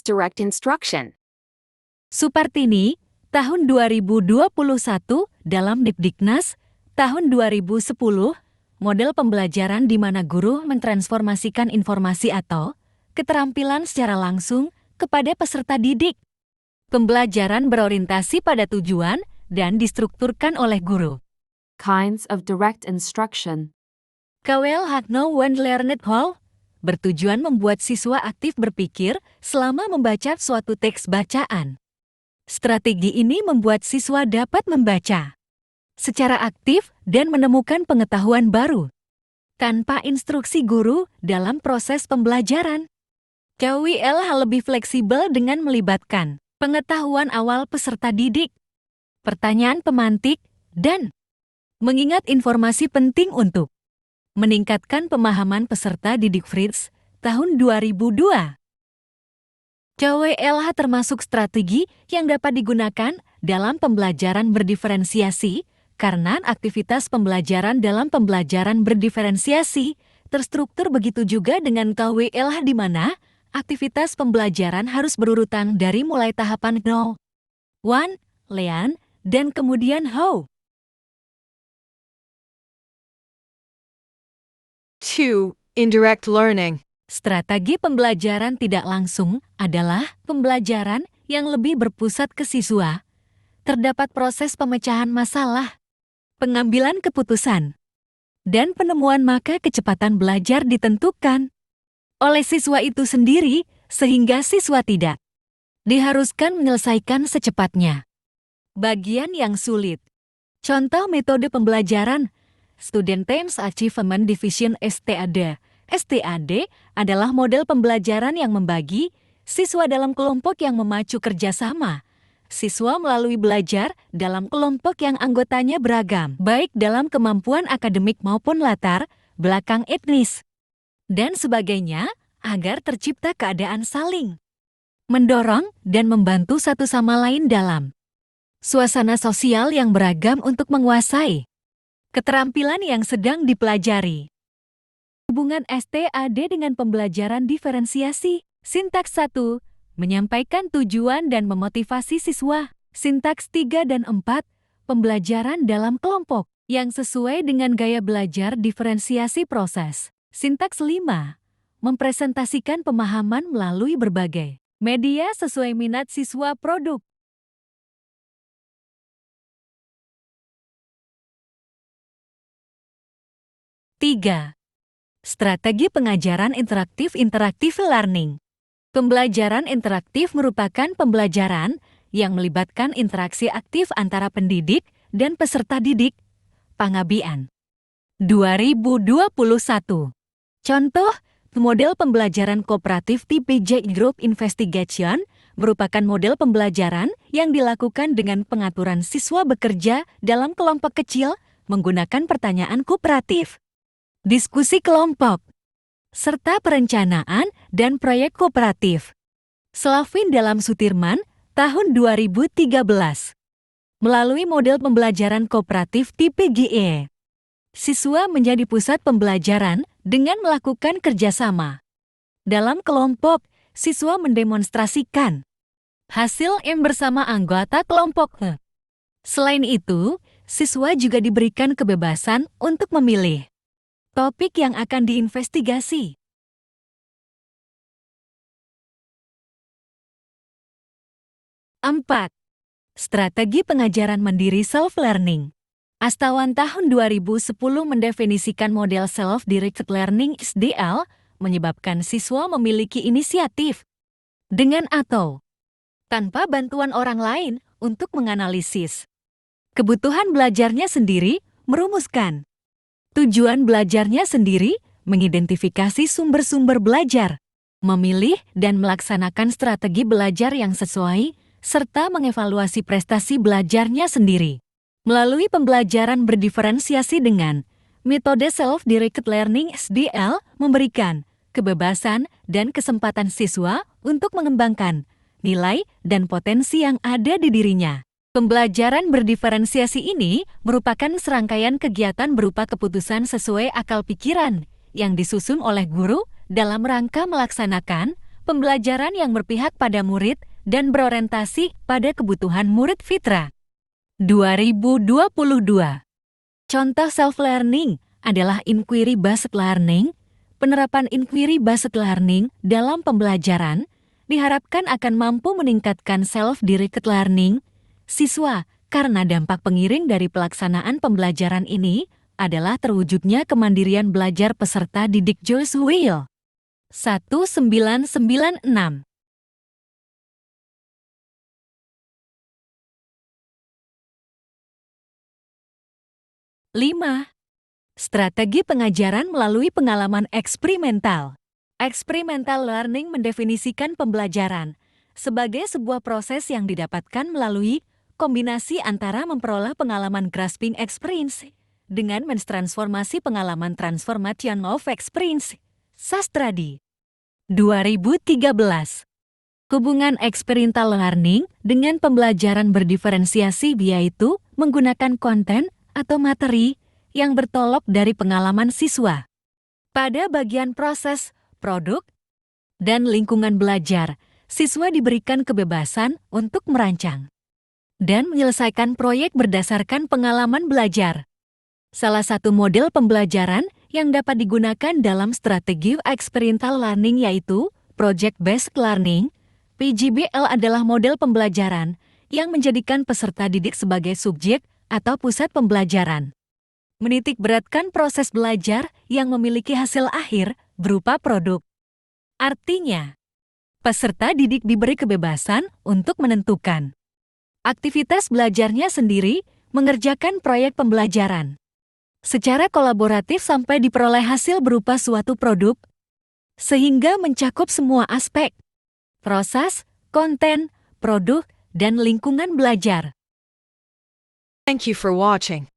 direct instruction. Supartini, tahun 2021 dalam Dikdiknas, tahun 2010, model pembelajaran di mana guru mentransformasikan informasi atau keterampilan secara langsung kepada peserta didik. Pembelajaran berorientasi pada tujuan dan distrukturkan oleh guru. Kinds of direct instruction. KWL Hackno One Learned Hall bertujuan membuat siswa aktif berpikir selama membaca suatu teks bacaan. Strategi ini membuat siswa dapat membaca secara aktif dan menemukan pengetahuan baru tanpa instruksi guru dalam proses pembelajaran. KWL lebih fleksibel dengan melibatkan pengetahuan awal peserta didik, pertanyaan pemantik, dan mengingat informasi penting untuk meningkatkan pemahaman peserta didik Fritz tahun 2002. KWLH termasuk strategi yang dapat digunakan dalam pembelajaran berdiferensiasi karena aktivitas pembelajaran dalam pembelajaran berdiferensiasi terstruktur. Begitu juga dengan KWLH di mana aktivitas pembelajaran harus berurutan dari mulai tahapan 0, 1, lean, dan kemudian how. 2. Indirect learning. Strategi pembelajaran tidak langsung adalah pembelajaran yang lebih berpusat ke siswa. Terdapat proses pemecahan masalah, pengambilan keputusan, dan penemuan, maka kecepatan belajar ditentukan oleh siswa itu sendiri sehingga siswa tidak diharuskan menyelesaikan secepatnya bagian yang sulit. Contoh metode pembelajaran Student Teams Achievement Division (STAD). STAD adalah model pembelajaran yang membagi siswa dalam kelompok yang memacu kerjasama. Siswa melalui belajar dalam kelompok yang anggotanya beragam, baik dalam kemampuan akademik maupun latar belakang etnis, dan sebagainya, agar tercipta keadaan saling mendorong dan membantu satu sama lain dalam suasana sosial yang beragam untuk menguasai keterampilan yang sedang dipelajari. Hubungan STAD dengan pembelajaran diferensiasi. Sintaks 1. Menyampaikan tujuan dan memotivasi siswa. Sintaks 3 dan 4. Pembelajaran dalam kelompok yang sesuai dengan gaya belajar diferensiasi proses. Sintaks 5. Mempresentasikan pemahaman melalui berbagai media sesuai minat siswa produk. Tiga. Strategi pengajaran interaktif learning. Pembelajaran interaktif merupakan pembelajaran yang melibatkan interaksi aktif antara pendidik dan peserta didik. Pangabian 2021. Contoh, model pembelajaran kooperatif tipe J Group Investigation merupakan model pembelajaran yang dilakukan dengan pengaturan siswa bekerja dalam kelompok kecil menggunakan pertanyaan kooperatif, diskusi kelompok, serta perencanaan dan proyek kooperatif. Slavin dalam Sutirman, tahun 2013. Melalui model pembelajaran kooperatif tipe GE, siswa menjadi pusat pembelajaran dengan melakukan kerjasama. Dalam kelompok, siswa mendemonstrasikan hasil yang bersama anggota kelompok. Selain itu, siswa juga diberikan kebebasan untuk memilih topik yang akan diinvestigasi. 4. Strategi pengajaran mandiri self-learning. Astawan tahun 2010 mendefinisikan model self-directed learning (SDL) menyebabkan siswa memiliki inisiatif dengan atau tanpa bantuan orang lain untuk menganalisis kebutuhan belajarnya sendiri, merumuskan tujuan belajarnya sendiri, mengidentifikasi sumber-sumber belajar, memilih dan melaksanakan strategi belajar yang sesuai, serta mengevaluasi prestasi belajarnya sendiri. Melalui pembelajaran berdiferensiasi dengan metode Self-Directed Learning (SDL) memberikan kebebasan dan kesempatan siswa untuk mengembangkan nilai dan potensi yang ada di dirinya. Pembelajaran berdiferensiasi ini merupakan serangkaian kegiatan berupa keputusan sesuai akal pikiran yang disusun oleh guru dalam rangka melaksanakan Pembelajaran yang berpihak pada murid dan berorientasi pada kebutuhan murid Fitra. 2022. Contoh self-learning adalah inquiry-based learning. Penerapan inquiry-based learning dalam pembelajaran diharapkan akan mampu meningkatkan self-directed learning siswa karena dampak pengiring dari pelaksanaan pembelajaran ini adalah terwujudnya kemandirian belajar peserta didik Joyce Will. 1996. 5. Strategi pengajaran melalui pengalaman eksperimental. Experimental learning mendefinisikan pembelajaran sebagai sebuah proses yang didapatkan melalui kombinasi antara memperoleh pengalaman grasping experience dengan mentransformasi pengalaman transformation of experience. Sastradi. 2013. Hubungan experiential learning dengan pembelajaran berdiferensiasi yaitu menggunakan konten atau materi yang bertolak dari pengalaman siswa. Pada bagian proses, produk, dan lingkungan belajar, siswa diberikan kebebasan untuk merancang dan menyelesaikan proyek berdasarkan pengalaman belajar. Salah satu model pembelajaran yang dapat digunakan dalam strategi experiential learning yaitu project-based learning. PGBL adalah model pembelajaran yang menjadikan peserta didik sebagai subjek atau pusat pembelajaran. Menitik beratkan proses belajar yang memiliki hasil akhir berupa produk. Artinya, peserta didik diberi kebebasan untuk menentukan aktivitas belajarnya sendiri, mengerjakan proyek pembelajaran secara kolaboratif sampai diperoleh hasil berupa suatu produk, sehingga mencakup semua aspek proses, konten, produk, dan lingkungan belajar. Thank you for watching.